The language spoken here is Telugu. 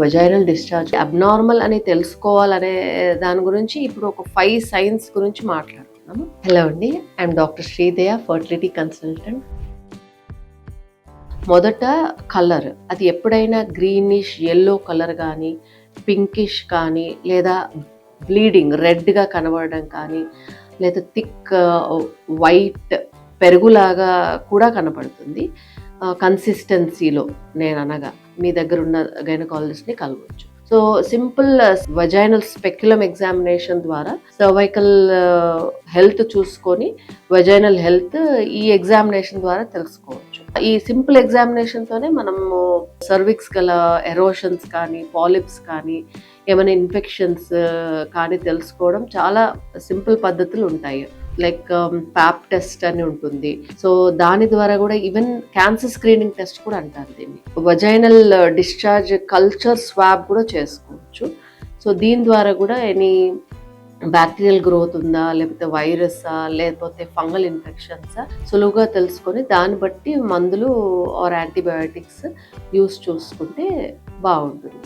వజైనల్ డిశ్చార్జ్ అబ్నార్మల్ అని తెలుసుకోవాలనే దాని గురించి ఇప్పుడు ఒక 5 సైన్స్ గురించి మాట్లాడుతున్నాము. హలో అండి, ఐఎమ్ డాక్టర్ శ్రీదయ, ఫర్టిలిటీ కన్సల్టెంట్. మొదట కలర్, అది ఎప్పుడైనా గ్రీనిష్ ఎల్లో కలర్ కానీ, పింకిష్ కానీ, లేదా బ్లీడింగ్ రెడ్గా కనబడడం కానీ, లేదా థిక్ వైట్ పెరుగులాగా కూడా కనపడుతుంది. కన్సిస్టెన్సీలో నేను అనగా మీ దగ్గర ఉన్న గైనకాలజిస్ట్ని కలవచ్చు. So simple vaginal speculum examination ద్వారా సర్వైకల్ హెల్త్ చూసుకొని వజైనల్ హెల్త్ ఈ ఎగ్జామినేషన్ ద్వారా తెలుసుకోవచ్చు. ఈ సింపుల్ ఎగ్జామినేషన్తోనే మనము సర్విక్స్ గల ఎరోషన్స్ కానీ, పాలిప్స్ కానీ, ఏమైనా ఇన్ఫెక్షన్స్ కానీ తెలుసుకోవడం చాలా సింపుల్ పద్ధతులు ఉంటాయి. లైక్ ప్యాప్ టెస్ట్ అని ఉంటుంది. సో దాని ద్వారా కూడా ఈవెన్ క్యాన్సర్ స్క్రీనింగ్ టెస్ట్ కూడా అంటారు దీన్ని. వజైనల్ డిశ్చార్జ్ కల్చర్ స్వాబ్ కూడా చేసుకోవచ్చు. సో దీని ద్వారా కూడా ఎనీ బ్యాక్టీరియల్ గ్రోత్ ఉందా, లేకపోతే వైరసా, లేకపోతే ఫంగల్ ఇన్ఫెక్షన్సా సులువుగా తెలుసుకొని దాన్ని బట్టి మందులు ఆర్ యాంటీబయాటిక్స్ యూస్ చూసుకుంటే బాగుంటుంది.